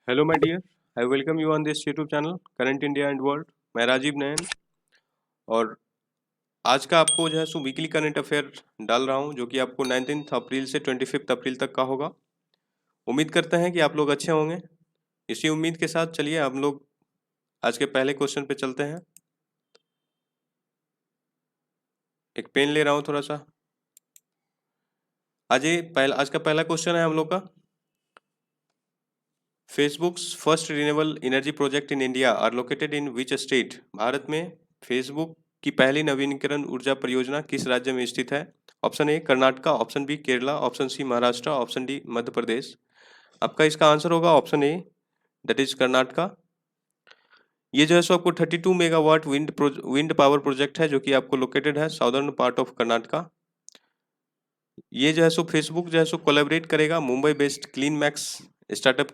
Hello my dear, I welcome you on this YouTube channel current India and world. मैं राजीव नयन और आज का आपको जो है सो वीकली करंट अफेयर डाल रहा हूँ, जो कि आपको 19 अप्रैल से 25 अप्रैल तक का होगा। उम्मीद करते हैं कि आप लोग अच्छे होंगे। इसी उम्मीद के साथ चलिए हम लोग आज के पहले क्वेश्चन पे चलते हैं। एक पेन ले रहा हूँ थोड़ा सा। आज का पहला क्वेश्चन है हम लोग का, Facebook's first renewable energy project in India are located in which state. Bharat में फेसबुक की पहली नवीनीकरण ऊर्जा परियोजना किस राज्य में स्थित है? Option A Karnataka, option B Kerala, option C Maharashtra, option D Madhya Pradesh. आपका इसका आंसर होगा option A, that is Karnataka. ये जो है सो आपको 32 मेगावाट विंड पावर प्रोजेक्ट है, जो कि आपको लोकेटेड है साउदर्न पार्ट ऑफ कर्नाटका। ये जो है सो फेसबुक जो है सो कोलैबोरेट करेगा Mumbai based Clean Max startup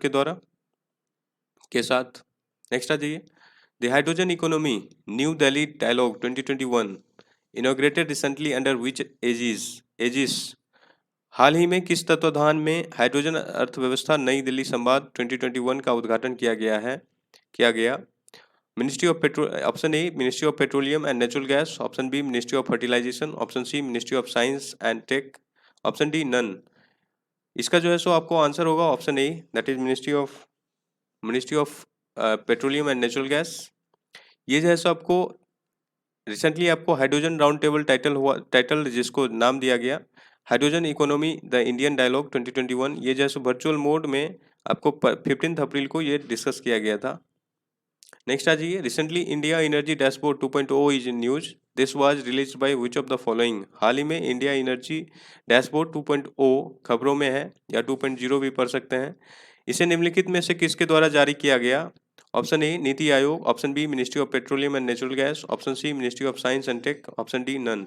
के साथ। नेक्स्ट आ जाइए, the hydrogen economy New Delhi dialogue 2021 inaugurated recently under which aegis. हाल ही में किस तत्वाधान में हाइड्रोजन अर्थव्यवस्था नई दिल्ली संवाद 2021 का उद्घाटन किया गया? Ministry of petrol, option A ministry of petroleum and natural gas, option B ministry of fertilization, option C ministry of science and tech, option D none. इसका जो है सो आपको आंसर होगा option A, that is ministry of petroleum and natural gas. ये जो है सो आपको रिसेंटली आपको हाइड्रोजन राउंड टेबल टाइटल जिसको नाम दिया गया hydrogen economy the Indian dialogue 2021, ये जो है सो वर्चुअल मोड में आपको 15 अप्रैल को ये डिस्कस किया गया था। नेक्स्ट आ जाइए, recently India energy dashboard 2.0 is in news, this was released by which of the following. हाल ही में इंडिया एनर्जी डैशबोर्ड 2.0 खबरों में है, या 2.0 भी पढ़ सकते हैं। इसे निम्नलिखित में से किसके द्वारा जारी किया गया? Option A Niti Aayog, option B ministry of petroleum and natural gas, option C ministry of science and tech, option D none.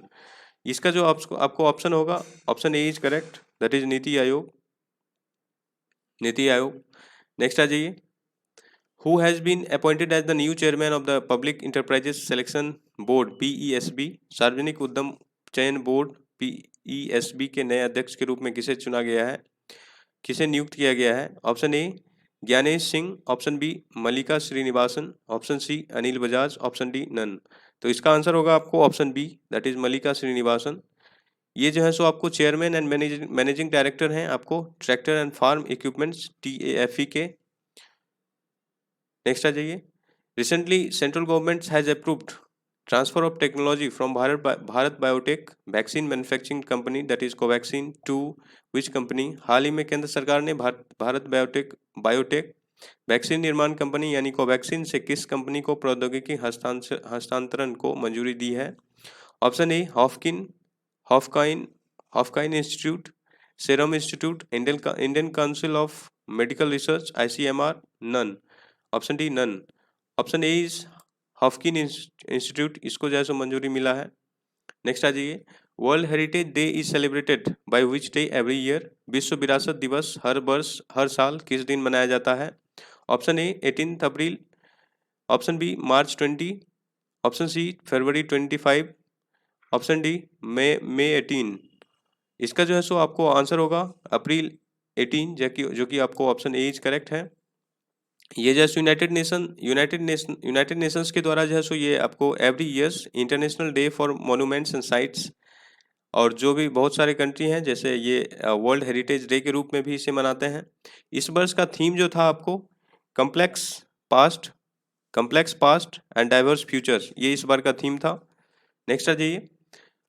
इसका जो आपको ऑप्शन होगा option A is correct, that is Niti Aayog. Next आ जाइए, who has been appointed as the new chairman of the Public Enterprises Selection Board PESB। सार्वजनिक उद्यम चयन board PESB के नए अध्यक्ष के रूप में किसे नियुक्त किया गया है? Option A Gyanesh Singh, option B Mallika Srinivasan, option C Anil Bajaj, option D none. तो इसका आंसर होगा आपको option B, that is Mallika Srinivasan. ये जो है सो आपको चेयरमैन एंड मैनेजिंग डायरेक्टर हैं आपको tractor and farm equipments TAFE के। नेक्स्ट आ जाइए, recently central government has approved transfer of technology from Bharat Biotech vaccine manufacturing company that is Covaxin to which company. हाल ही में केंद्र सरकार ने भारत बायोटेक वैक्सीन निर्माण कंपनी यानी कोवैक्सीन से किस कंपनी को प्रौद्योगिकी हस्तांतरण को मंजूरी दी है? Option A Haffkine Institute, Serum Institute, Indian Council of Medical Research ICMR, none. Option D none. Option A is Haffkine Institute, इसको जो है सो मंजूरी मिला है। नेक्स्ट आ जाइए, world heritage day is celebrated by which day every year. विश्व विरासत दिवस हर साल किस दिन मनाया जाता है? Option A 18 April, option B March 20, option C फरवरी 25, ऑप्शन डी मई 18। इसका जो है सो आपको आंसर होगा अप्रैल 18, जो कि आपको ऑप्शन ए इज करेक्ट है। ये जैसे यूनाइटेड नेशंस के द्वारा जो है सो ये आपको every years international day for monuments and sites, और जो भी बहुत सारे कंट्री हैं जैसे ये वर्ल्ड हेरिटेज डे के रूप में भी इसे मनाते हैं। इस वर्ष का थीम जो था आपको complex past and diverse future, ये इस बार का थीम था। नेक्स्ट आ जाइए,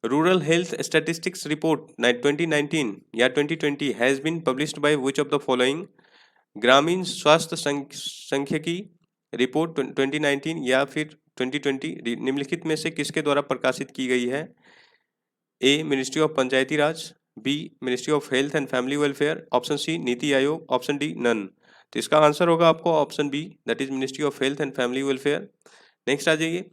रूरल हेल्थ स्टैटिस्टिक्स रिपोर्ट 2019 या 2020 has been published by which of the following. ग्रामीण स्वास्थ्य सांख्यिकी रिपोर्ट 2019 या फिर 2020 निम्नलिखित में से किसके द्वारा प्रकाशित की गई है? A ministry of Panchayati Raj, B ministry of health and family welfare, option C NITI Aayog, option D none. तो इसका आंसर होगा आपको option B, that is ministry of health and family welfare. Next आ जाइए,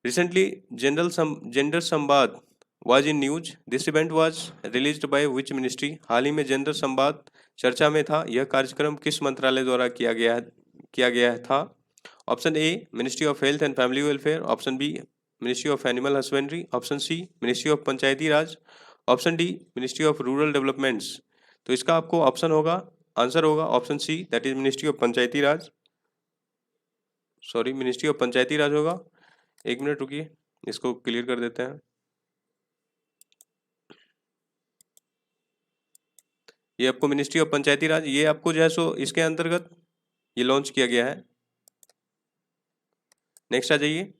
recently gender Samvad was in news, this event was released by which ministry। हाल ही में gender संवाद चर्चा में था, यह कार्यक्रम किस मंत्रालय द्वारा किया गया था? Option A ministry of health and family welfare, option B ministry of animal husbandry, option C ministry of Panchayati Raj, option D ministry of rural developments. तो इसका आपको ऑप्शन होगा आंसर होगा option C, that is ministry of Panchayati Raj, sorry ministry of Panchayati Raj होगा। एक minute रुकिए, इसको clear कर देते हैं। ये आपको मिनिस्ट्री ऑफ पंचायती राज, ये आपको जो है सो इसके अंतर्गत ये लॉन्च किया गया है। नेक्स्ट आ जाइए।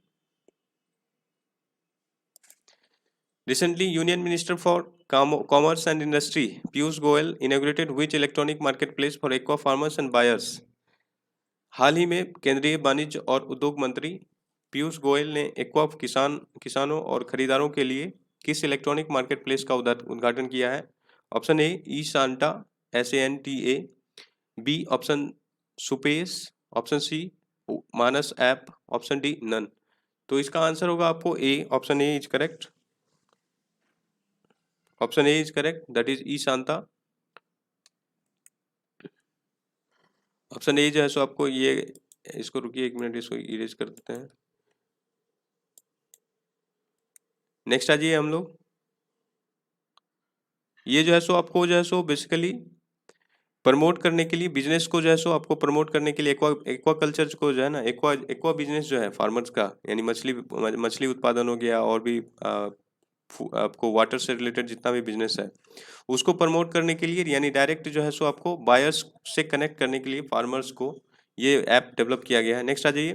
Recently, Union Minister for Commerce and Industry Piyush Goyal inaugurated which electronic marketplace for aqua farmers and buyers? हाल ही में केंद्रीय वाणिज्य और उद्योग मंत्री पीयूष गोयल ने एक्वा किसानों और खरीदारों के लिए किस इलेक्ट्रॉनिक मार्केटप्लेस का उद्घाटन किया है? Option A E Santa, SANTA, B option सुपेस, option C Manas app, option D none. तो इसका आंसर होगा आपको A, option A is correct, option A is correct, that is E Santa. Option A जो है सो आपको ये, इसको रुकिए एक मिनट, इसको इरेज कर देते हैं। नेक्स्ट आ जाइए हम लोग। ये जो है सो आपको जो है सो बेसिकली प्रमोट करने के लिए, बिजनेस को जो है सो आपको प्रमोट करने के लिए एक्वा कल्चर को जो है ना, एक्वा बिजनेस जो है फार्मर्स का, यानी मछली उत्पादन हो गया, और भी आपको वाटर से रिलेटेड जितना भी बिजनेस है उसको प्रमोट करने के लिए, यानी डायरेक्ट जो है सो आपको बायर्स से कनेक्ट करने के लिए फार्मर्स को ये ऐप डेवलप किया गया है। नेक्स्ट आ जाइए।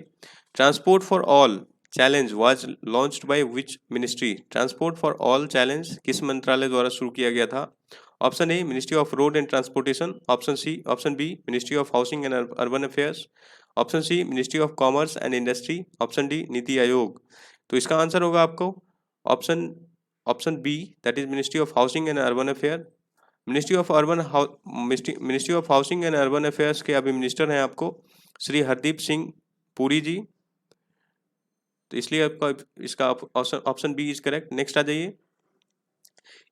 Transport for all challenge was launched by which ministry? Transport for all challenge किस मंत्रालय द्वारा शुरू किया गया था? Option A ministry of road and transportation, option B ministry of housing and urban affairs, option C ministry of commerce and industry, option D Niti Aayog. तो इसका answer होगा आपको option B, that is ministry of housing and urban affair. Ministry of housing and urban affairs के अभी minister हैं आपको श्री हरदीप सिंह पुरी जी, तो इसलिए आपका इसका option B is correct. Next आ जाइए।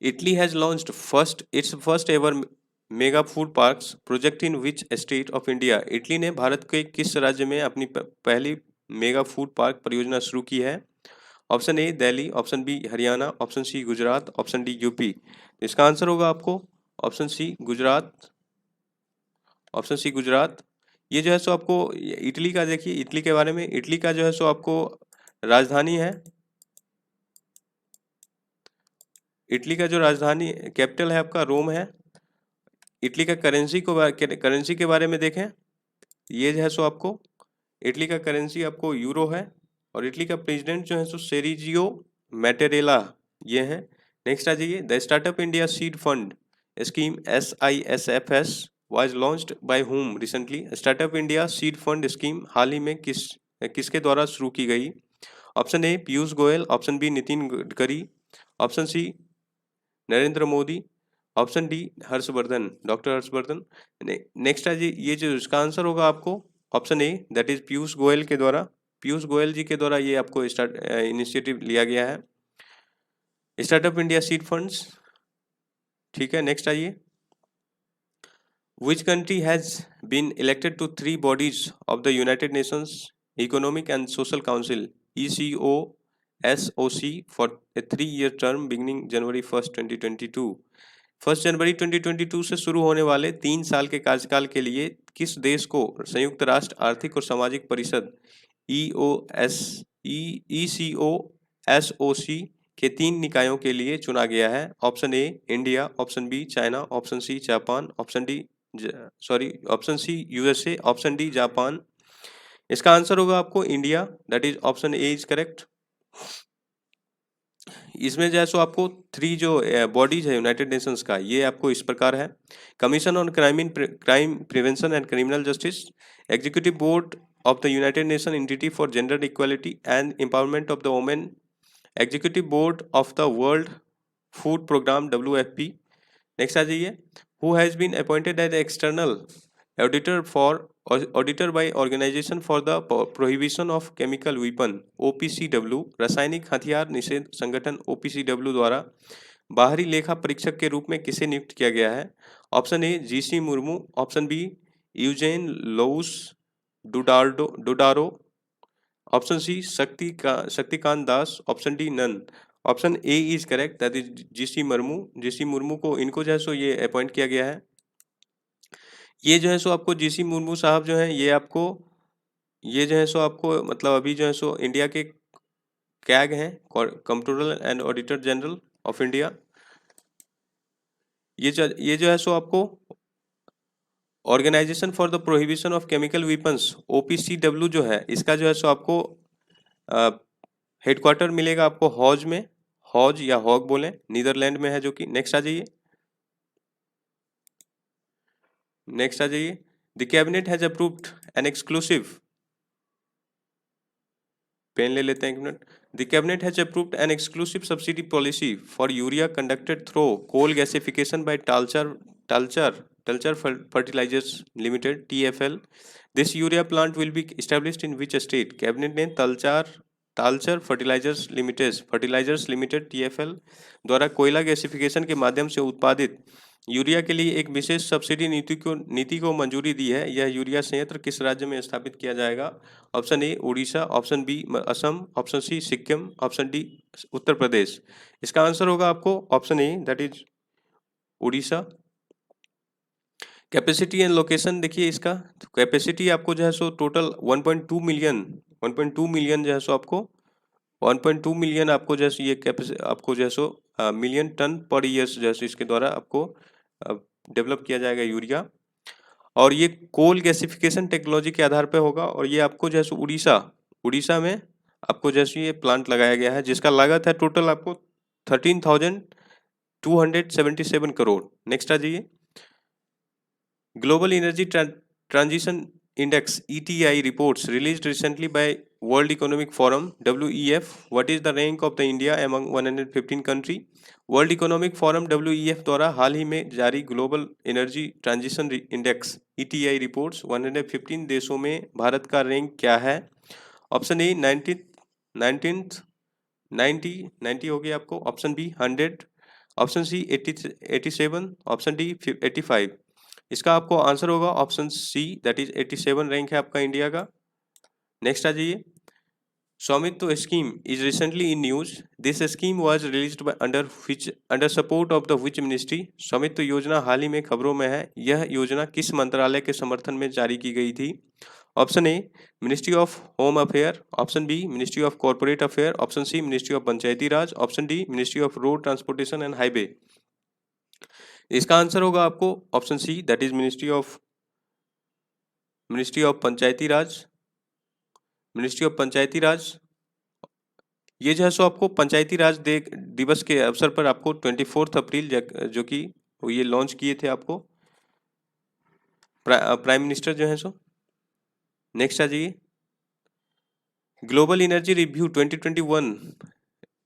Italy has launched its first ever mega food parks project in which state of India? Italy ने भारत के किस राज्य में अपनी पहली मेगा फूड पार्क परियोजना शुरू की है? Option A Delhi, option B Haryana, option C Gujarat, option D UP. इसका आंसर होगा आपको option C Gujarat, option C Gujarat. ये जो है सो आपको इटली का देखिए, इटली के बारे में, इटली का जो है सो आपको राजधानी है, इटली का जो राजधानी कैपिटल है आपका रोम है। इटली का करेंसी के बारे में देखें, ये जो है सो आपको इटली का करेंसी आपको यूरो है, और इटली का प्रेसिडेंट जो है सो सेरिजियो मैटेरेला ये है। नेक्स्ट आ जाइए। The startup India seed fund scheme SISFS was launched by whom recently? Startup India seed fund scheme हाल ही में किसके द्वारा शुरू की गई? Option A Piyush Goyal, option B Nitin Gadkari, option C Narendra Modi, option D Harshvardhan, doctor Harshvardhan. Next है जी, ये जो इसका आंसर होगा आपको option A, that is Piyush Goyal के द्वारा, पीयूष गोयल जी के द्वारा ये आपको इनिशिएटिव लिया गया है, स्टार्टअप इंडिया सीड फंड्स। ठीक है, नेक्स्ट आइए। Which country has been elected to 3 bodies of the United Nations Economic and Social Council ECOSOC for a 3-year term beginning January 1, 2022? 1 जनवरी 2022 से शुरू होने वाले 3 साल के कार्यकाल के लिए किस देश को संयुक्त राष्ट्र आर्थिक और सामाजिक परिषद ECOSOC के 3 निकायों के लिए चुना गया है? Option A India, option B China, option C Japan, option C USA, option D Japan. इसका आंसर होगा आपको India, that is option A is correct. इसमें जो है सो आपको 3 जो बॉडीज है यूनाइटेड नेशंस का, ये आपको इस प्रकार है। Commission on crime prevention and criminal justice, executive board of the United Nation entity for gender equality and empowerment of the women, executive board of the World Food Programme WFP। Next आ जाइए। Who has been appointed as external auditor by organisation for the prohibition of chemical weapon OPCW, रासायनिक हथियार निषेध संगठन OPCW द्वारा बाहरी लेखा परीक्षक के रूप में किसे नियुक्त किया गया है? Option A GC Murmu, option B Eugene Louis Dudaro, option C Shaktikanta Das, option D none. Option A is correct, that is GC Murmu. GC Murmu को इनको जो है सो ये अपॉइंट किया गया है। ये जो है सो आपको जीसी मुर्मू साहब जो हैं ये जो है सो आपको मतलब अभी जो है सो इंडिया के कैग हैं, controller and auditor general of India. ये जो है सो आपको organization for the prohibition of chemical weapons OPCW जो है, इसका जो है सो आपको हेडक्वार्टर मिलेगा आपको हॉज में, हॉज या हॉग बोलें, नीदरलैंड में है जो कि। नेक्स्ट आ जाइए, नेक्स्ट आ जाइए। The cabinet has approved an exclusive, pen ले लेते हैं एक मिनट। The cabinet has approved an exclusive subsidy policy for urea conducted through coal gasification by Talcher Talcher fertilisers limited TFL. This urea plant will be established in which state? Cabinet ने Talcher fertilisers limited TfL द्वारा कोयला gasification के माध्यम से उत्पादित urea के लिए एक विशेष सब्सिडी नीति को मंजूरी दी है। यह यूरिया संयंत्र किस राज्य में स्थापित किया जाएगा? Option A Orissa, option B Assam, option C Sikkim, option D Uttar Pradesh. इसका आंसर होगा आपको option A, that is Orissa. Capacity and location देखिए इसका, तो कैपेसिटी आपको जो है सो टोटल 1.2 मिलियन जो है सो आपको 1.2 मिलियन आपको जैसे ये आपको जो है सो मिलियन टन पर ईयर जैसे इसके द्वारा आपको डेवलप किया जाएगा यूरिया। और ये कोल गैसिफिकेशन टेक्नोलॉजी के आधार पे होगा। और ये आपको जैसे उड़ीसा में आपको जैसे ये प्लांट लगाया गया है, जिसका लागत है टोटल आपको 13,277 करोड़। नेक्स्ट आ जाइए। Global energy transition index ETI reports released recently by World Economic Forum WEF. What is the rank of the India among 115 country? World economic forum WEF द्वारा हाल ही में जारी global energy transition index ETI reports 115 देशों में भारत का rank क्या है? Option ए 19th 90 हो गया आपको, option B 100, option C 87, option D 85। इसका आपको आंसर होगा option C, that is 87 rank है आपका इंडिया का। नेक्स्ट आ जाइए। Svamitva scheme is recently in news. This scheme was released by under support of the which ministry? Svamitva योजना हाल ही में खबरों में है। यह योजना किस मंत्रालय के समर्थन में जारी की गई थी? Option A ministry of home affair, option B ministry of corporate affair, option C ministry of Panchayati Raj, option D ministry of road transportation and highway. इसका आंसर होगा आपको option C, that is ministry of Panchayati Raj. Ministry of Panchayati Raj ये जो है सो आपको पंचायती राज दिवस के अवसर पर आपको 24 अप्रैल जो कि ये लॉन्च किए थे आपको प्राइम मिनिस्टर जो है सो। नेक्स्ट आ जाइए। Global energy review 2021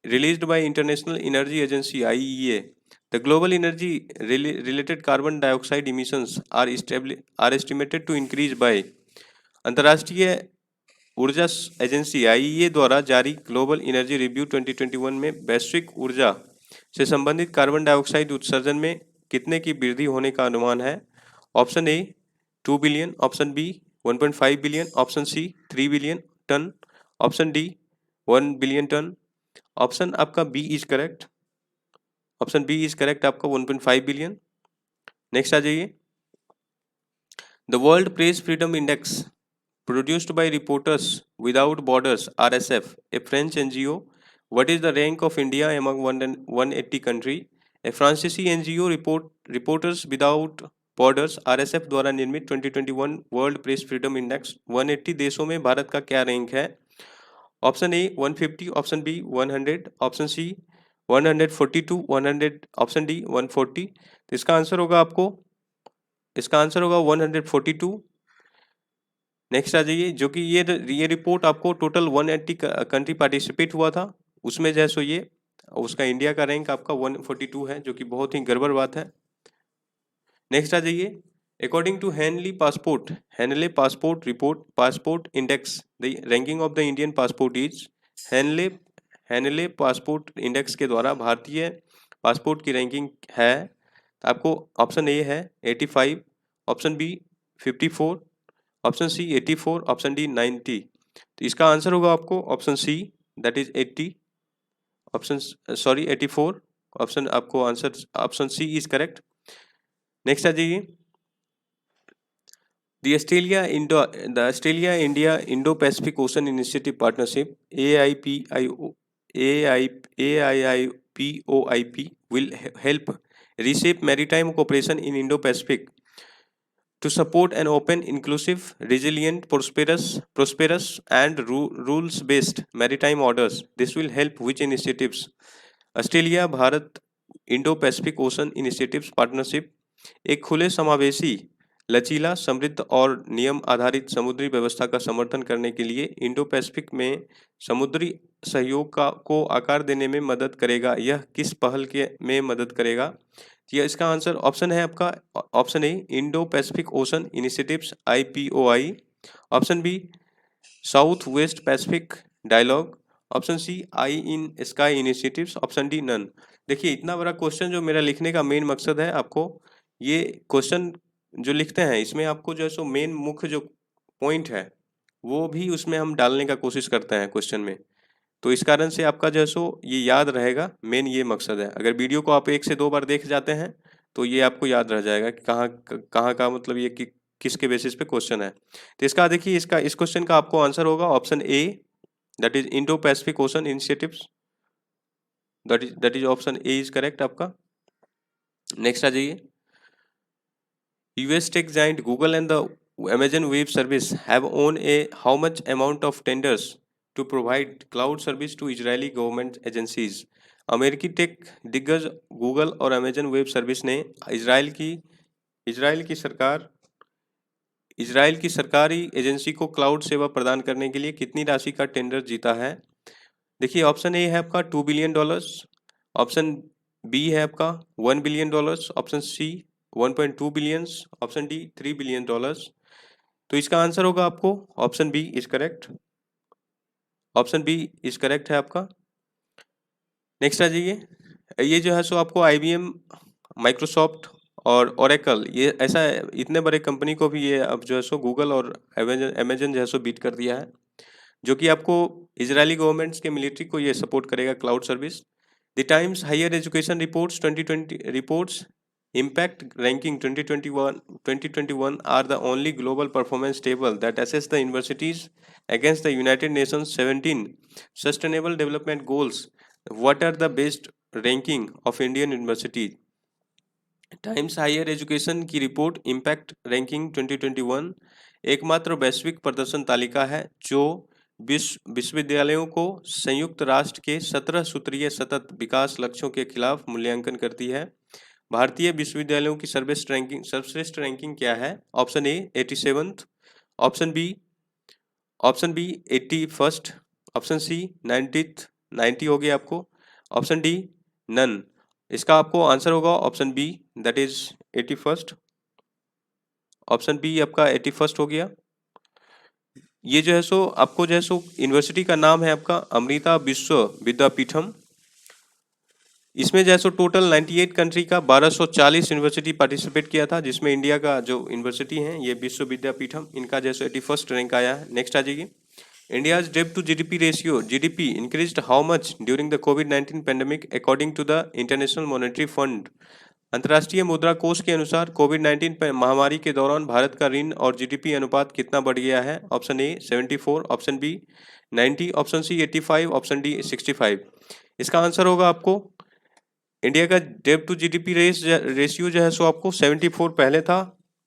released by International Energy Agency IEA. The global energy related carbon dioxide emissions are estimated to increase by। अंतर्राष्ट्रीय ऊर्जा एजेंसी IEA द्वारा जारी ग्लोबल एनर्जी रिव्यू 2021 में वैश्विक ऊर्जा से संबंधित कार्बन डाइऑक्साइड उत्सर्जन में कितने की वृद्धि होने का अनुमान है? Option A 2 billion, option B 1.5 billion, option C 3 billion ton, option D 1 billion ton. Option आपका B is correct, option B is correct आपका 1.5 बिलियन। नेक्स्ट आ जाइए। The world press freedom index produced by reporters without borders RSF, a French NGO. What is the rank of India among 180 country? A फ्रांसीसी NGO reporters without borders RSF द्वारा निर्मित 2021 world press freedom index 180 देशों में भारत का क्या rank है? Option A 150, option B 100, option C 142, 100, option D 140। तो इसका आंसर होगा 142। नेक्स्ट आ जाइए। जो कि ये रिपोर्ट आपको टोटल 180 कंट्री पार्टिसिपेट हुआ था, उसमें जो है सो ये उसका इंडिया का रैंक आपका 142 है, जो कि बहुत ही गड़बड़ बात है। नेक्स्ट आ जाइए। According to Henley Passport Report, Passport Index, the ranking of the Indian passport is Henley Passport Index के द्वारा भारतीय पासपोर्ट की रैंकिंग है। तो आपको ऑप्शन ए है 85, option B 54, option C 84, option D 90। तो इसका आंसर होगा आपको option C, that is 84। Option आपको answer option C is correct. Next आ जाइए। The Australia India Indo Pacific Ocean Initiative Partnership AIPOIP will help reshape maritime cooperation in Indo Pacific to support an open, inclusive, resilient, prosperous and rules-based maritime orders. This will help which initiatives? Australia Bharat Indo Pacific ocean initiatives partnership एक खुले समावेशी लचीला समृद्ध और नियम आधारित समुद्री व्यवस्था का समर्थन करने के लिए इंडो पैसिफिक में समुद्री सहयोग को आकार देने में मदद करेगा। यह किस पहल के में मदद करेगा? यह इसका आंसर ऑप्शन है आपका option A Indo Pacific ocean initiatives IPOI, option B south west Pacific dialogue, option C eye in sky initiatives, option D none. देखिए इतना बड़ा क्वेश्चन जो मेरा लिखने का मेन मकसद है, आपको ये क्वेश्चन जो लिखते हैं इसमें आपको जो है सो मेन मुख्य जो पॉइंट है वो भी उसमें हम डालने का कोशिश करते हैं क्वेश्चन में, तो इस कारण से आपका जो है सो ये याद रहेगा, मेन ये मकसद है। अगर वीडियो को आप 1 से 2 बार देख जाते हैं तो ये आपको याद रह जाएगा कि कहाँ का मतलब ये किसके बेसिस पे क्वेश्चन है। तो इसका देखिए इस क्वेश्चन का आपको आंसर होगा option A, that is Indo Pacific ocean initiatives, that is option A is correct आपका। नेक्स्ट आ जाइए। US tech giant Google and the Amazon Web Service have won a how much amount of tenders to provide cloud service to Israeli government agencies? अमेरिकी take दिग्गज Google और Amazon web service ने Israel की सरकारी agency को cloud सेवा प्रदान करने के लिए कितनी राशि का टेंडर जीता है? देखिए ऑप्शन ए है आपका $2 बिलियन, ऑप्शन बी है आपका $1 billion, option C 1.2 billion, option D $3 billion. तो इसका आंसर होगा आपको option B is correct, option B is correct है आपका। नेक्स्ट आ जाइए। ये जो है सो आपको IBM, माइक्रोसॉफ्ट और ओरेकल, ये ऐसा इतने बड़े कंपनी को भी ये अब जो है सो गूगल और अमेजन जो है सो बीट कर दिया है, जो कि आपको इजरायली गवर्नमेंट्स के मिलिट्री को ये सपोर्ट करेगा cloud service. The Times higher education reports 2020 reports Impact Ranking 2021 are the only global performance table that assess the universities against the United Nations 17 Sustainable Development Goals. What are the best ranking of Indian universities? Times higher education की report impact ranking 2021 एकमात्र वैश्विक प्रदर्शन तालिका है जो विश्वविद्यालयों को संयुक्त राष्ट्र के 17 सूत्रीय सतत विकास लक्ष्यों के खिलाफ मूल्यांकन करती है। भारतीय विश्वविद्यालयों की सर्वश्रेष्ठ रैंकिंग क्या है? Option A 87th, option B 81st, option C 90 हो गया आपको, ऑप्शन डी नन। इसका आपको आंसर होगा option B, that is 81st, option B आपका 81st हो गया। ये जो है सो आपको जो है सो यूनिवर्सिटी का नाम है आपका अमृता विश्व विद्यापीठम। इसमें जो है सो टोटल 98 कंट्री का 1240 यूनिवर्सिटी पार्टिसिपेट किया था, जिसमें इंडिया का जो यूनिवर्सिटी है ये विश्व विद्यापीठम, इनका जो है 81st रैंक आया है। नेक्स्ट आ जाइए। India's debt to GDP ratio (GDP) increased how much during the COVID-19 pandemic according to the International Monetary Fund? अंतर्राष्ट्रीय मुद्रा कोष के अनुसार कोविड-19 महामारी के दौरान भारत का ऋण और GDP अनुपात कितना बढ़ गया है? Option A 74, option B 90, option C 85, option D 65। इसका आंसर होगा आपको इंडिया का डेट टू GDP रेशियो जो है सो आपको 74 पहले था,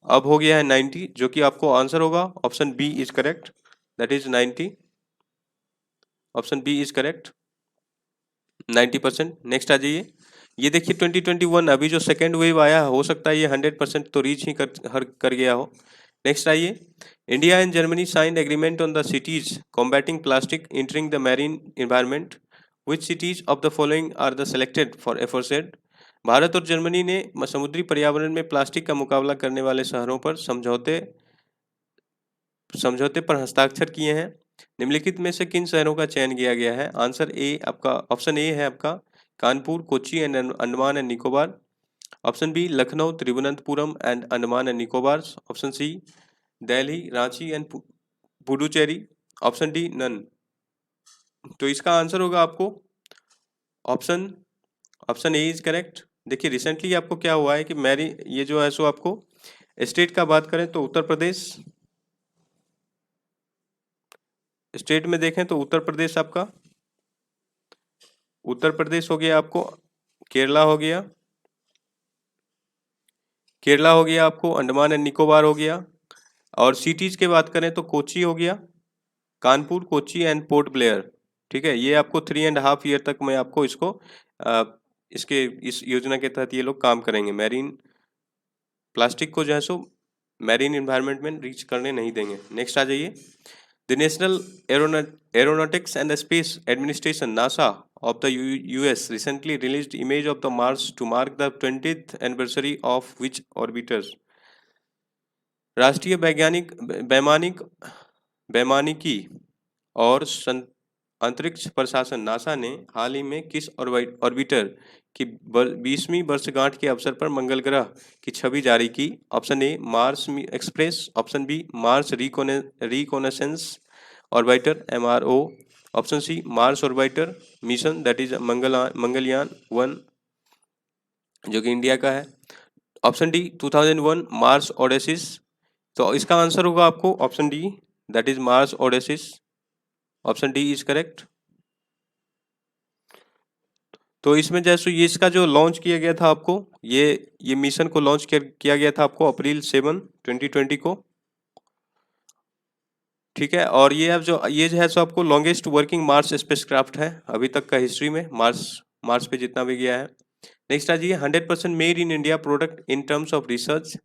अब हो गया है 90, जो कि आपको आंसर होगा option B is correct, that is 90, option B is correct 90%। Next आ जाइए। ये देखिए 2021 अभी जो सेकेंड वेव आया हो सकता है ये 100% तो रीच ही कर गया हो। नेक्स्ट आइए। India and Germany signed agreement on the cities combating plastic entering the marine environment, which cities of the following are the selected for aforesaid? Bharat और जर्मनी ने समुद्री पर्यावरण में प्लास्टिक का मुकाबला करने वाले शहरों पर समझौते पर हस्ताक्षर किए हैं। निम्नलिखित में से किन शहरों का चयन किया गया है? आंसर ए आपका ऑप्शन ए है आपका Kanpur, Kochi and Andaman and Nicobar, option B Lucknow, Thiruvananthapuram and Andaman and Nicobar, option C Delhi, Ranchi and Puducherry, option D none. तो इसका आंसर होगा आपको ऑप्शन ए इज करेक्ट। देखिए रिसेंटली आपको क्या हुआ है कि ये जो है सो आपको स्टेट का बात करें तो उत्तर प्रदेश, स्टेट में देखें तो उत्तर प्रदेश आपका, उत्तर प्रदेश हो गया आपको, केरला हो गया, केरला हो गया आपको, अंडमान एंड निकोबार हो गया। और सिटीज की बात करें तो कोची हो गया, Kanpur, Kochi and port Blair. ठीक है, ये आपको 3.5 ईयर तक मैं आपको इसको इसके इस योजना के तहत ये लोग काम करेंगे। मैरीन प्लास्टिक को जो है सो मैरीन इन्वायरमेंट में रीच करने नहीं देंगे। नेक्स्ट आ जाइए, the national aeronautics and space administration NASA of the US recently released image of the Mars to mark the 20th anniversary of which orbiters? राष्ट्रीय वैमानिकी और अंतरिक्ष प्रशासन नासा ने हाल ही में किस ऑर्बिटर की 20वीं वर्षगांठ के अवसर पर मंगल ग्रह की छवि जारी की? Option A Mars express, option B Mars reconnaissance orbiter MRO, option C Mars orbiter mission that is Mangalyaan 1 जो कि इंडिया का है, ऑप्शन डी 2001 मार्स ओडेसिस। तो इसका आंसर होगा आपको option D that is Mars Odysseys, option D is correct. तो इसमें जैसे ये इसका जो लॉन्च किया गया था आपको, ये मिशन को लॉन्च किया गया था आपको अप्रैल 7, 2020 को। ठीक है, और ये अब जो है सो आपको लॉन्गेस्ट वर्किंग मार्स स्पेसक्राफ्ट है अभी तक का हिस्ट्री में, मार्स पे जितना भी गया है। नेक्स्ट आ जाइए, 100% made in India product in terms of research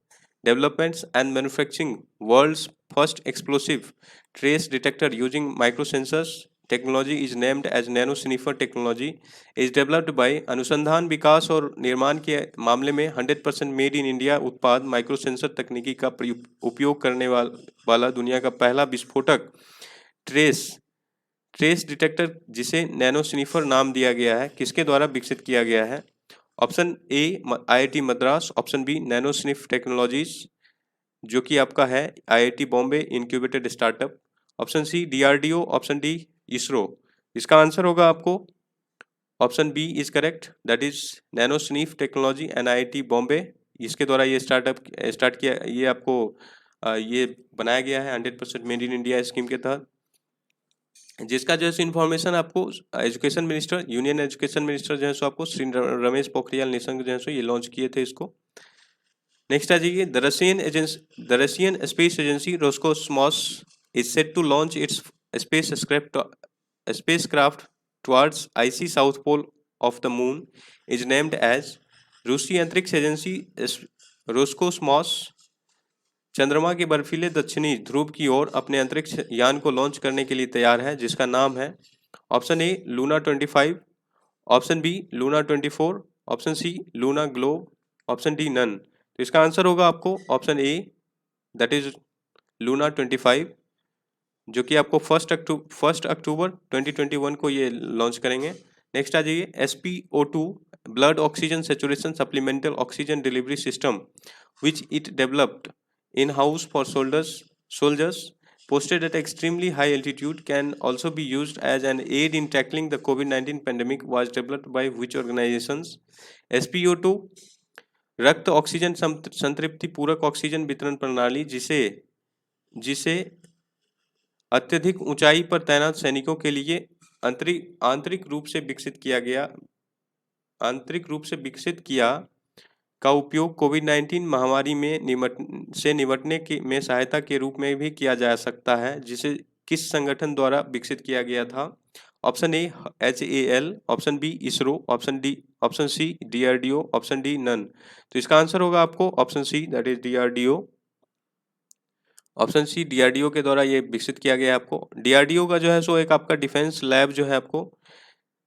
developments and manufacturing, world's first explosive trace detector using micro sensors technology is named as nano sniffer technology is developed by. अनुसंधान विकास और निर्माण के मामले में 100% मेड इन इंडिया उत्पाद micro sensor तकनीकी का उपयोग करने वाला दुनिया का पहला विस्फोटक ट्रेस डिटेक्टर जिसे नैनो स्निफर नाम दिया गया है, किसके द्वारा विकसित किया गया है? Option A IIT Madras, option B nano sniff technologies जो कि आपका है IIT Bombay incubated startup, option C DRDO, option D ISRO. इसका आंसर होगा आपको option B is correct that is nano sniff technology NIT Bombay, इसके द्वारा ये स्टार्ट किया, ये आपको ये बनाया गया है 100% मेड इन इंडिया स्कीम के तहत, जिसका जो है इन्फॉर्मेशन आपको education minister, union education minister जो है सो आपको श्री रमेश पोखरियाल निशंक जो है सो ये लॉन्च किए थे इसको। नेक्स्ट आ जाइए, the Russian space agency Roscosmos is set to launch its spacecraft towards icy south pole of the moon is named as। रूसी अंतरिक्ष एजेंसी रोस्कोस्मोस चंद्रमा के बर्फीले दक्षिणी ध्रुव की ओर अपने अंतरिक्ष यान को लॉन्च करने के लिए तैयार है, जिसका नाम है option A Luna 25, option B Luna 24, option C Luna Globe, option D none. तो इसका आंसर होगा आपको option A that is Luna 25 जो कि आपको 1 अक्टूबर 2021 को ये लॉन्च करेंगे। नेक्स्ट आ जाइए, SpO2 blood oxygen saturation supplemental oxygen delivery system which it developed in house for soldiers posted at extremely high altitude can also be used as an aid in tackling the COVID-19 pandemic was developed by which organizations? SpO2 रक्त oxygen संतृप्ति पूरक oxygen वितरण प्रणाली जिसे अत्यधिक ऊंचाई पर तैनात सैनिकों के लिए आंतरिक रूप से विकसित किया का उपयोग कोविड-19 महामारी में निपटने में सहायता के रूप में भी किया जा सकता है, जिसे किस संगठन द्वारा विकसित किया गया था? Option A HAL, option B ISRO, option C DRDO, option D none. तो इसका आंसर होगा आपको option C that is DRDO, option C DRDO के द्वारा ये विकसित किया गया है आपको। DRDO का जो है सो एक आपका डिफेंस लैब जो है आपको,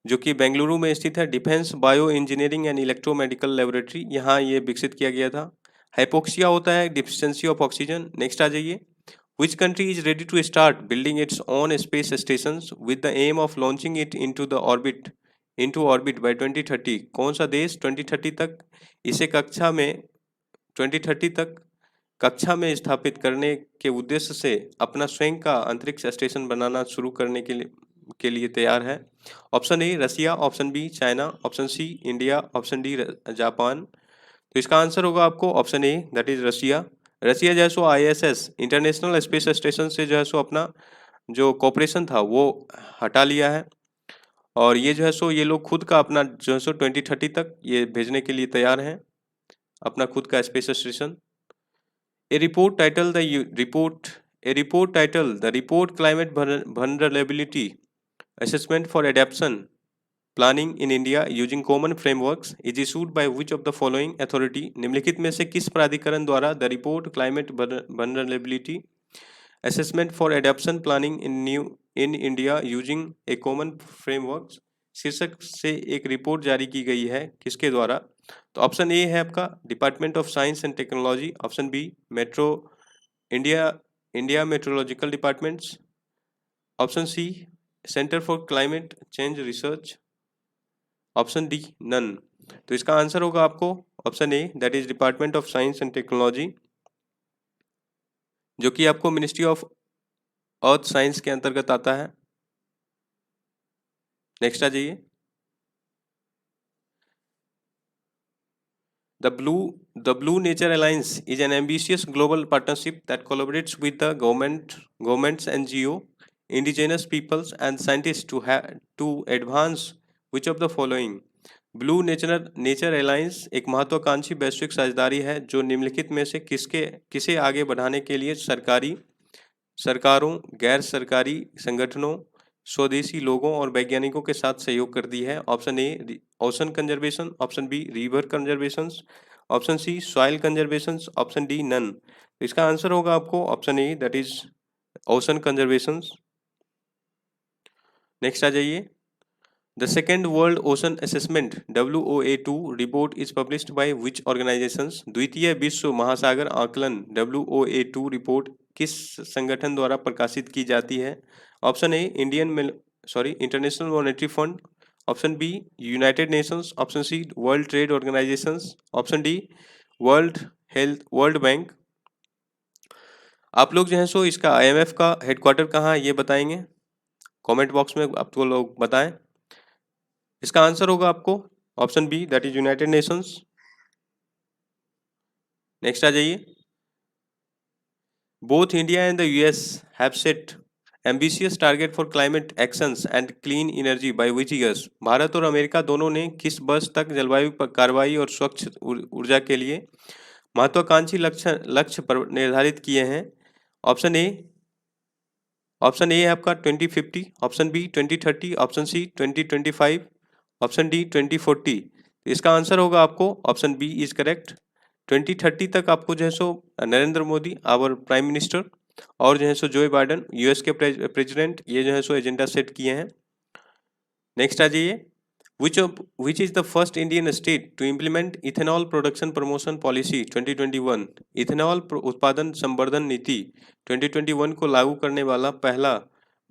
जो कि बेंगलुरु में स्थित है, defence bio engineering and electromedical laboratory, यहाँ ये विकसित किया गया था। हाइपोक्सिया होता है डिफिशियंसी ऑफ ऑक्सीजन। नेक्स्ट आ जाइए, which country is ready to start building its own space station with the aim of launching it into orbit by 2030? कौन सा देश 2030 तक इसे कक्षा में स्थापित करने के उद्देश्य से अपना स्वयं का अंतरिक्ष स्टेशन बनाना शुरू करने के लिए तैयार है? Option A Russia, option B China, option C India, option D Japan. तो इसका आंसर होगा आपको option A that is Russia. Russia जो है सो ISS इंटरनेशनल स्पेस स्टेशन से जो है सो अपना जो कॉपरेशन था वो हटा लिया है, और ये जो है सो ये लोग खुद का अपना जो है सो 2030 तक ये भेजने के लिए तैयार हैं, अपना खुद का space station. A report titled the report Climate Vulnerability Assessment for Adaptation Planning in India using Common Frameworks is issued by which of the following authority? निम्नलिखित में से किस प्राधिकरण द्वारा the report climate vulnerability assessment for adaptation planning in India using a common framework शीर्षक से एक report जारी की गई है, किसके द्वारा? तो ऑप्शन ए है आपका department of science and technology, option B India India metrological departments, option C centre for climate change research, option D none. तो इसका आंसर होगा आपको option A, that is department of science and technology, जो कि आपको ministry of earth science के अंतर्गत आता है। नेक्स्ट आ जाइए। The Blue Nature Alliance is an ambitious global partnership that collaborates with the governments, NGO, indigenous peoples, and scientists to advance which of the following? Blue nature alliance एक महत्वाकांक्षी वैश्विक साझेदारी है जो निम्नलिखित में से किसे आगे बढ़ाने के लिए सरकारों, गैर सरकारी संगठनों, स्वदेशी लोगों और वैज्ञानिकों के साथ सहयोग करती है। Option A ocean conservation, option B river conservation, option C soil conservation, option D none. तो इसका आंसर होगा आपको option A, that is ocean conservation. Next आ जाइए। The second world ocean assessment WOA2 report is published by which organisations? द्वितीय विश्व महासागर आकलन WOA2 रिपोर्ट किस संगठन द्वारा प्रकाशित की जाती है? Option A international monetary fund, option B United Nations, option C world trade organizations, option D world bank. आप लोग जो है सो इसका IMF का हेडक्वार्टर कहाँ है ये बताएंगे, कमेंट बॉक्स में आपको लोग बताएं। इसका आंसर होगा आपको option B, that is United Nations. Next आ जाइए। Both India and the US have set ambitious target for climate actions and clean energy by which years? Bharat और अमेरिका दोनों ने किस वर्ष तक जलवायु कार्रवाई और स्वच्छ ऊर्जा के लिए महत्वाकांक्षी लक्ष्य निर्धारित किए हैं? ऑप्शन ए है आपका 2050, option B 2030, option C 2025, option D 2040। इसका आंसर होगा आपको ऑप्शन बी इज करेक्ट। 2030 तक आपको जो है सो Narendra Modi our prime minister और जो है सो जो बाइडन US के प्रेसिडेंट ये जो है सो एजेंडा सेट किए हैं। नेक्स्ट आ जाइए। Which is the first Indian state to implement ethanol production promotion policy 2021? Ethanol उत्पादन संवर्धन नीति 2021 को लागू करने वाला पहला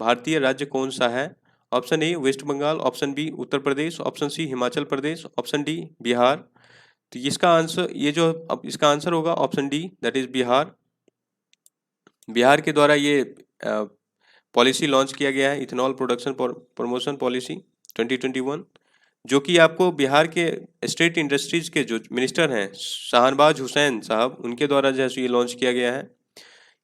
भारतीय राज्य कौन सा है? Option A West Bengal, option B Uttar Pradesh, option C Himachal Pradesh, option D Bihar. तो इसका आंसर होगा option D, that is Bihar. Bihar के द्वारा ये पॉलिसी लॉन्च किया गया है, इथेनॉल प्रोडक्शन प्रमोशन पॉलिसी 2021, जो कि आपको बिहार के स्टेट इंडस्ट्रीज के जो मिनिस्टर हैं शाहनवाज हुसैन साहब, उनके द्वारा जो है सो ये लॉन्च किया गया है।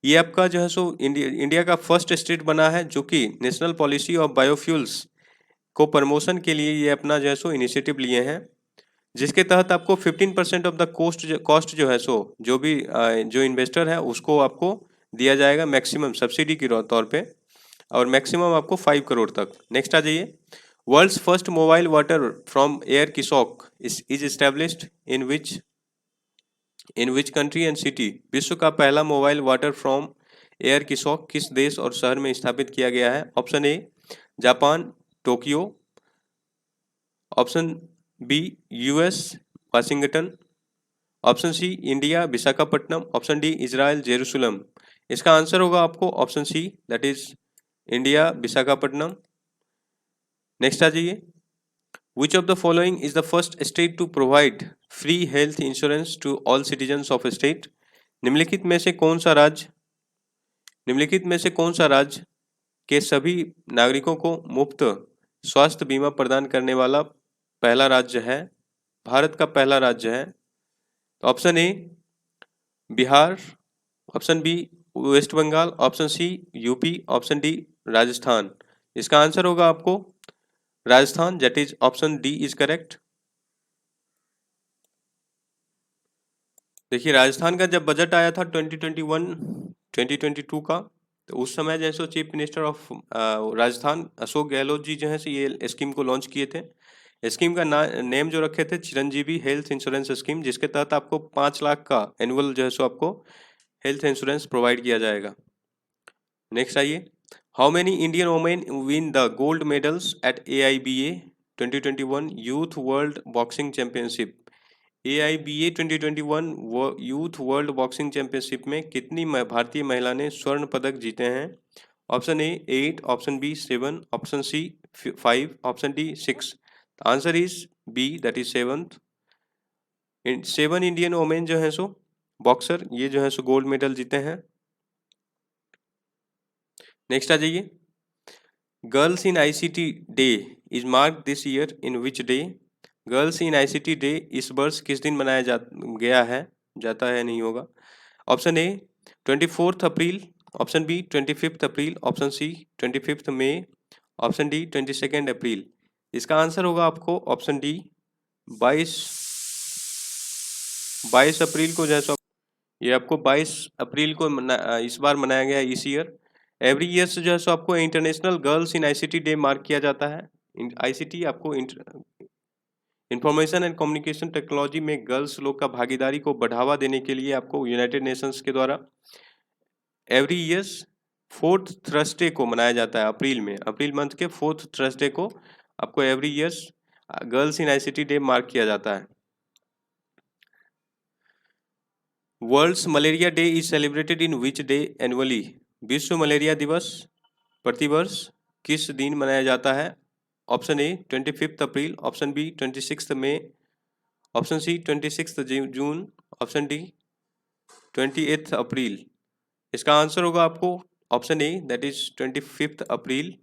ये आपका जो है सो इंडिया का फर्स्ट स्टेट बना है जो कि नेशनल पॉलिसी ऑफ बायोफ्यूल्स को प्रमोशन के लिए ये अपना जो है सो इनिशिएटिव लिए हैं, जिसके तहत आपको 15% ऑफ द कॉस्ट जो है सो जो इन्वेस्टर है उसको आपको दिया जाएगा मैक्सिमम सब्सिडी के तौर पे, और मैक्सिमम आपको 5 करोड़ तक। नेक्स्ट आ जाइए। World's first mobile water from air kiosk is established in which country and city? विश्व का पहला mobile water from air kiosk किस देश और शहर में स्थापित किया गया है? Option A Japan Tokyo, option B US Washington, option C India Visakhapatnam, option D Israel Jerusalem. इसका आंसर होगा आपको option C, that is India Visakhapatnam. Next आ जाइए। Which of the following is the first state to provide free health insurance to all citizens of state? निम्नलिखित में से कौन सा राज्य के सभी नागरिकों को मुफ्त स्वास्थ्य बीमा प्रदान करने वाला पहला राज्य है, भारत का पहला राज्य है? Option A Bihar, option B West Bengal, option C UP, option D Rajasthan. इसका आंसर होगा आपको Rajasthan, that is option D is correct. देखिए राजस्थान का जब बजट आया था 2021-2022 का, तो उस समय जैसे chief minister of Rajasthan Ashok Gehlot ji जो है ये स्कीम को लॉन्च किए थे। स्कीम का नेम जो रखे थे चिरंजीवी हेल्थ इंश्योरेंस स्कीम, जिसके तहत आपको 5 लाख का एनुअल जो है सो आपको हेल्थ इंश्योरेंस प्रोवाइड किया जाएगा। नेक्स्ट आइए, how many Indian women win the gold medals at AIBA 2021 youth world boxing championship. AIBA 2021 youth world boxing championship में कितनी भारतीय महिला ने स्वर्ण पदक जीते हैं? Option A 8, option B 7, option C 5, option D 6। Answer is B, that is 7th। 7 Indian women जो है सो बॉक्सर ये जो है सो गोल्ड मेडल जीते हैं। नेक्स्ट आ जाइए, girls in ICT day is mark this year in which day. Girls in ICT day इस वर्ष किस दिन मनाया गया है, जाता है नहीं होगा। ऑप्शन ए 24 अप्रैल, ऑप्शन बी 25 अप्रैल, ऑप्शन सी 25 मई, ऑप्शन डी 22 अप्रैल। इसका आंसर होगा आपको ऑप्शन डी 22 अप्रैल को, जैसा ये आपको 22 अप्रैल को इस बार मनाया गया है इस ईयर। एवरी ईयर जो है सो आपको international girls in ICT day mark किया जाता है। ICT आपको इंफॉर्मेशन एंड कम्युनिकेशन टेक्नोलॉजी में गर्ल्स लोग का भागीदारी को बढ़ावा देने के लिए आपको यूनाइटेड नेशंस के द्वारा एवरी ईयर्स 4th थर्सडे को मनाया जाता है। अप्रैल में, अप्रैल मंथ के 4th थर्सडे को आपको every years girls in ICT day mark किया जाता है। Worlds malaria day is celebrated in which day annually. विश्व मलेरिया दिवस प्रतिवर्ष किस दिन मनाया जाता है? ऑप्शन ए 25 अप्रैल, ऑप्शन बी 26 मई, ऑप्शन सी 26 जून, ऑप्शन डी 28 अप्रैल। इसका आंसर होगा आपको ऑप्शन ए, दैट इज 25 अप्रैल।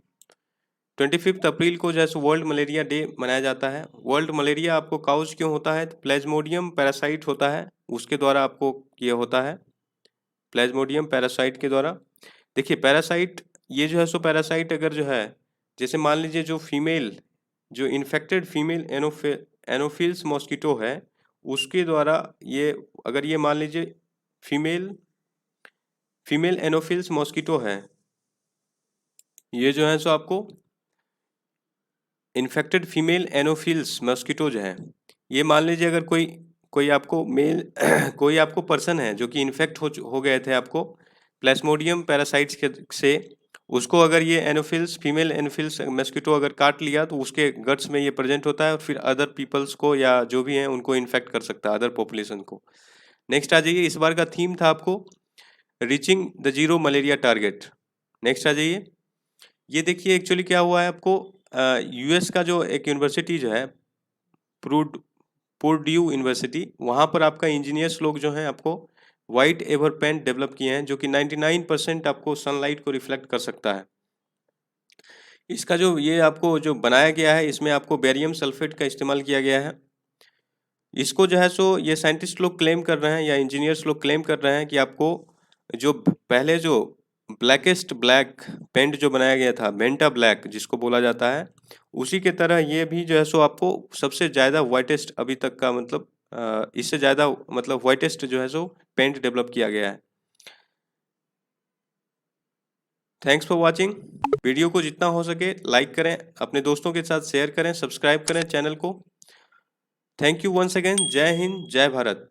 25 अप्रैल को जैसे वर्ल्ड मलेरिया डे मनाया जाता है। वर्ल्ड मलेरिया आपको काउज क्यों होता है? प्लेज्मोडियम पैरासाइट होता है, उसके द्वारा आपको ये होता है, प्लेज्मोडियम पैरासाइट के द्वारा। देखिए पैरासाइट ये जो है सो पैरासाइट अगर जो है, जैसे मान लीजिए जो फीमेल, जो इन्फेक्टेड फीमेल एनोफिल्स मॉस्किटो है, उसके द्वारा ये, अगर ये मान लीजिए फीमेल एनोफिल्स मॉस्किटो है, ये जो है सो आपको इन्फेक्टेड फीमेल एनोफिल्स मॉस्किटोज है। ये मान लीजिए अगर कोई आपको मेल कोई आपको पर्सन है जो कि इन्फेक्ट हो गए थे आपको प्लेस्मोडियम पैरासाइट्स से, उसको अगर ये एनोफिल्स फीमेल एनोफिल्स मॉस्किटो अगर काट लिया तो उसके गट्स में ये प्रेजेंट होता है और फिर अदर पीपल्स को या जो भी हैं उनको इन्फेक्ट कर सकता है, अदर पॉपुलेशन को। नेक्स्ट आ जाइए, इस बार का थीम था आपको reaching the zero malaria target. Next आ जाइए, ये देखिए एक्चुअली क्या हुआ है आपको, US का जो एक यूनिवर्सिटी जो है पुर्ड्यू यूनिवर्सिटी, वहाँ पर आपका इंजीनियर्स लोग जो हैं आपको वाइट एवर पेंट डेवलप किए हैं जो कि 99% आपको सनलाइट को रिफ्लेक्ट कर सकता है। इसका जो ये आपको जो बनाया गया है, इसमें आपको बेरियम सल्फेट का इस्तेमाल किया गया है। इसको जो है सो ये साइंटिस्ट लोग क्लेम कर रहे हैं या इंजीनियर्स लोग क्लेम कर रहे हैं कि आपको जो पहले जो ब्लैकेस्ट ब्लैक पेंट जो बनाया गया था, वेंटा ब्लैक जिसको बोला जाता है, उसी के तरह ये भी जो है सो आपको सबसे ज़्यादा वाइटेस्ट अभी तक का, मतलब इससे ज़्यादा मतलब वाइटेस्ट जो है सो पेंट डेवलप किया गया है। Thanks for watching. वीडियो को जितना हो सके लाइक करें, अपने दोस्तों के साथ शेयर करें, सब्सक्राइब करें चैनल को। Thank you once again. जय हिंद, जय भारत।